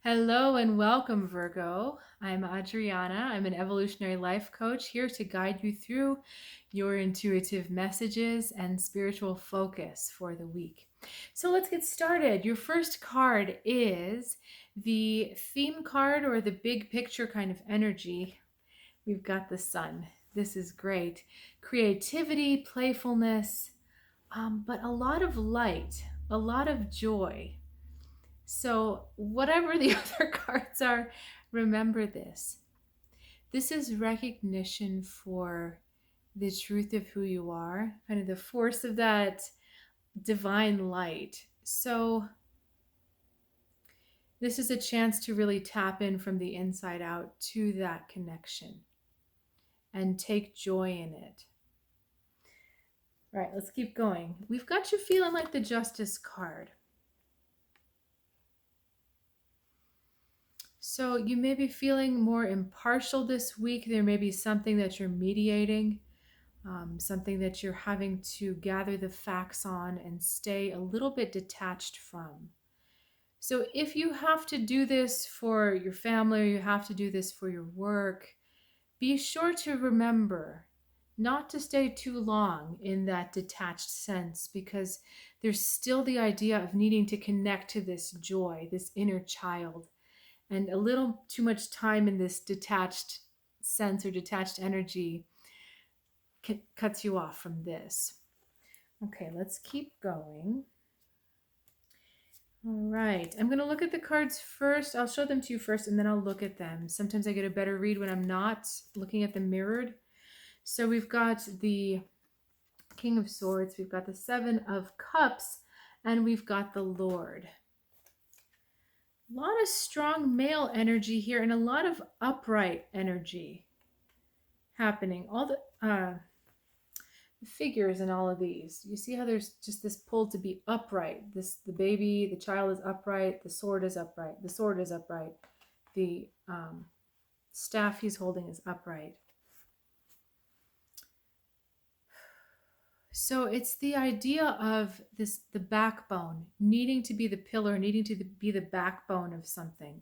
Hello and welcome, Virgo. I'm Adriana. I'm an evolutionary life coach here to guide you through your intuitive messages and spiritual focus for the week. So let's get started. Your first card is the theme card or the big picture kind of energy. We've got the sun. This is great. Creativity, playfulness, but a lot of light, a lot of joy. So, whatever the other cards are, remember this. This is recognition for the truth of who you are, kind of the force of that divine light. So, this is a chance to really tap in from the inside out to that connection and take joy in it. All right, let's keep going. We've got you feeling like the Justice card. So you may be feeling more impartial this week. There may be something that you're mediating, something that you're having to gather the facts on and stay a little bit detached from. So if you have to do this for your family or you have to do this for your work, be sure to remember not to stay too long in that detached sense, because there's still the idea of needing to connect to this joy, this inner child. And a little too much time in this detached sense or detached energy cuts you off from this. Okay, let's keep going. All right, I'm going to look at the cards first. I'll show them to you first and then I'll look at them. Sometimes I get a better read when I'm not looking at them mirrored. So we've got the King of Swords, we've got the Seven of Cups, and we've got the Lord. A lot of strong male energy here and a lot of upright energy happening. All the figures in all of these, you see how there's just this pull to be upright. The baby, the child is upright, the sword is upright, the sword is upright, the staff he's holding is upright. So it's the idea of this, the backbone, needing to be the pillar, needing to be the backbone of something.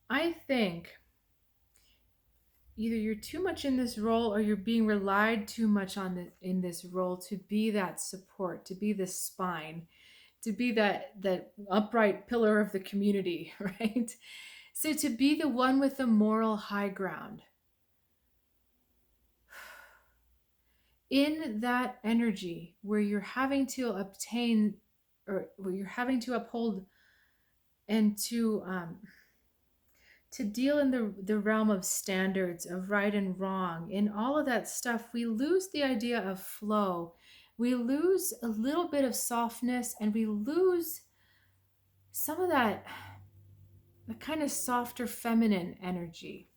I think either you're too much in this role or you're being relied too much on in this role to be that support, to be the spine, to be that upright pillar of the community, right? So to be the one with the moral high ground. In that energy where you're having to obtain or where you're having to uphold and to deal in the realm of standards of right and wrong, in all of that stuff, we lose the idea of flow. We lose a little bit of softness and we lose some of that kind of softer feminine energy.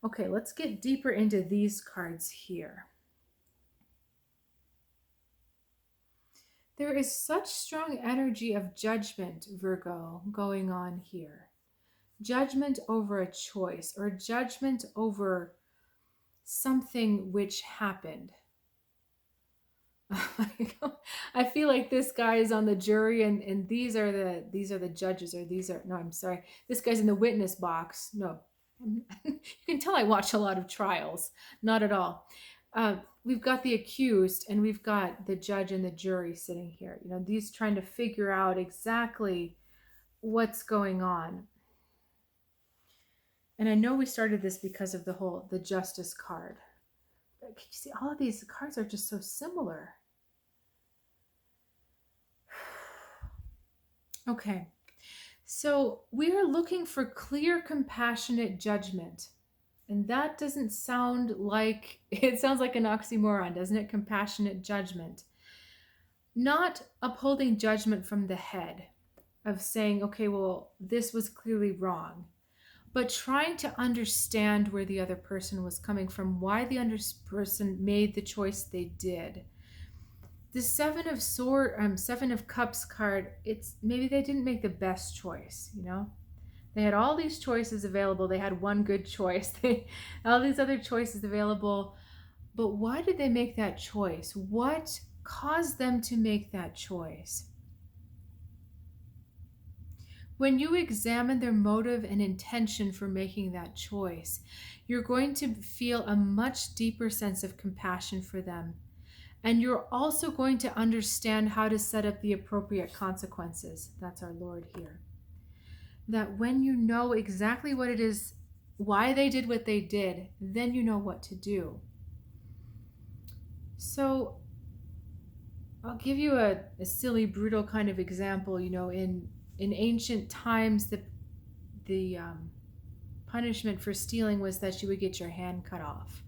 Okay, let's get deeper into these cards here. There is such strong energy of judgment, Virgo, going on here. Judgment over a choice or judgment over something which happened. I feel like this guy is on the jury and these are the judges, or I'm sorry, this guy's in the witness box. No, you can tell I watch a lot of trials. Not at all. We've got the accused and we've got the judge and the jury sitting here. You know, these trying to figure out exactly what's going on. And I know we started this because of the Justice card. But can you see all of these cards are just so similar? Okay, so we are looking for clear, compassionate judgment. And that doesn't sound like, it sounds like an oxymoron, doesn't it? Compassionate judgment. Not upholding judgment from the head of saying, okay, well, this was clearly wrong, but trying to understand where the other person was coming from, why the other person made the choice they did. The Seven of Cups card, it's maybe they didn't make the best choice, you know? They had all these choices available. They had one good choice. All these other choices available. But why did they make that choice? What caused them to make that choice? When you examine their motive and intention for making that choice, you're going to feel a much deeper sense of compassion for them. And you're also going to understand how to set up the appropriate consequences. That's our Lord here. That when you know exactly what it is, why they did what they did, then you know what to do. So I'll give you a silly, brutal kind of example. In ancient times, the punishment for stealing was that you would get your hand cut off,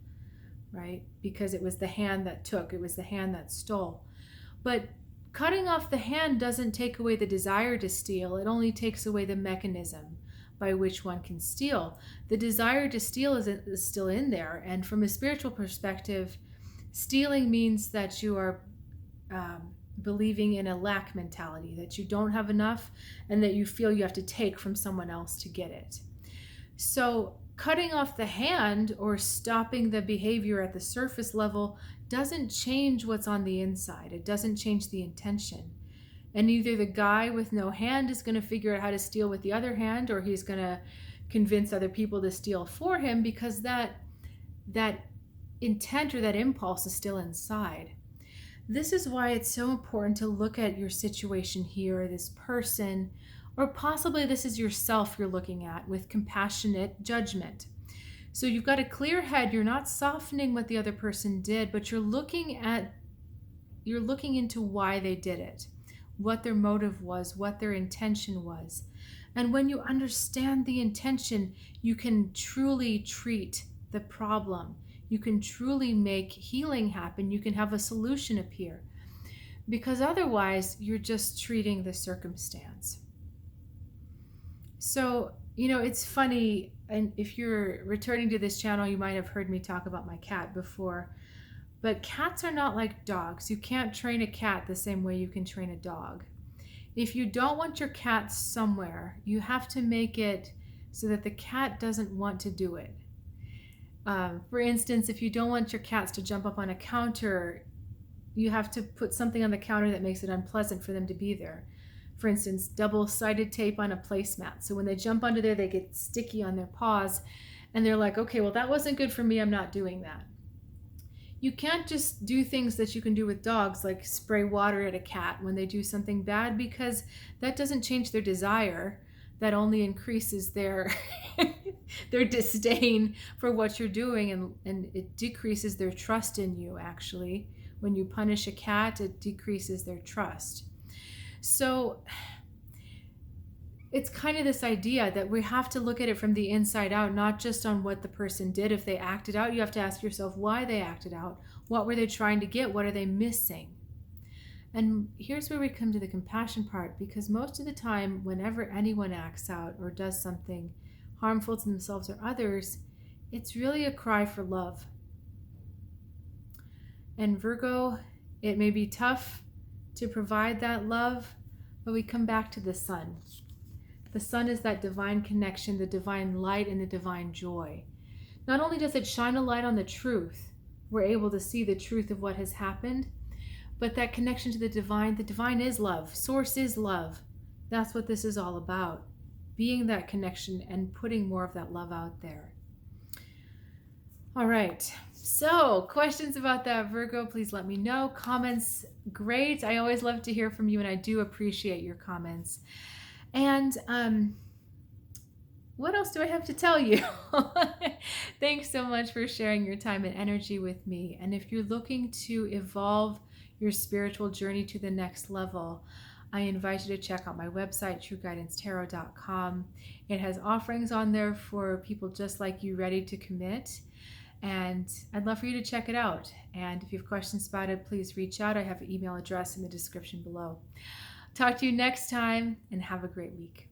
right? Because it was the hand that took, it was the hand that stole. But cutting off the hand doesn't take away the desire to steal. It only takes away the mechanism by which one can steal. The desire to steal is still in there. And from a spiritual perspective, stealing means that you are believing in a lack mentality, that you don't have enough and that you feel you have to take from someone else to get it. So cutting off the hand or stopping the behavior at the surface level doesn't change what's on the inside. It doesn't change the intention. And either the guy with no hand is going to figure out how to steal with the other hand, or he's going to convince other people to steal for him, because that intent or that impulse is still inside. This is why it's so important to look at your situation here, this person, or possibly this is yourself you're looking at with compassionate judgment. So you've got a clear head. You're not softening what the other person did, but you're looking into why they did it, what their motive was, what their intention was. And when you understand the intention, you can truly treat the problem. You can truly make healing happen. You can have a solution appear. Because otherwise, you're just treating the circumstance. So, it's funny, and if you're returning to this channel, you might have heard me talk about my cat before. But cats are not like dogs. You can't train a cat the same way you can train a dog. If you don't want your cat somewhere, you have to make it so that the cat doesn't want to do it. For instance, if you don't want your cats to jump up on a counter, you have to put something on the counter that makes it unpleasant for them to be there. For instance, double-sided tape on a placemat. So when they jump under there, they get sticky on their paws, and they're like, okay, well, that wasn't good for me. I'm not doing that. You can't just do things that you can do with dogs, like spray water at a cat when they do something bad, because that doesn't change their desire. That only increases their their disdain for what you're doing, and it decreases their trust in you, actually. When you punish a cat, it decreases their trust. So it's kind of this idea that we have to look at it from the inside out, not just on what the person did. If they acted out, you have to ask yourself why they acted out. What were they trying to get? What are they missing? And here's where we come to the compassion part, because most of the time, whenever anyone acts out or does something harmful to themselves or others, it's really a cry for love. And Virgo, it may be tough to provide that love, but we come back to the sun. The sun is that divine connection, the divine light, and the divine joy. Not only does it shine a light on the truth, we're able to see the truth of what has happened, but that connection to the divine is love. Source is love. That's what this is all about. Being that connection and putting more of that love out there. All right. So, questions about that, Virgo, please let me know. Comments, great. I always love to hear from you, and I do appreciate your comments. And what else do I have to tell you? Thanks so much for sharing your time and energy with me. And if you're looking to evolve your spiritual journey to the next level, I invite you to check out my website, trueguidancetarot.com. It has offerings on there for people just like you ready to commit. And I'd love for you to check it out. And if you have questions about it, please reach out. I have an email address in the description below. Talk to you next time, and have a great week.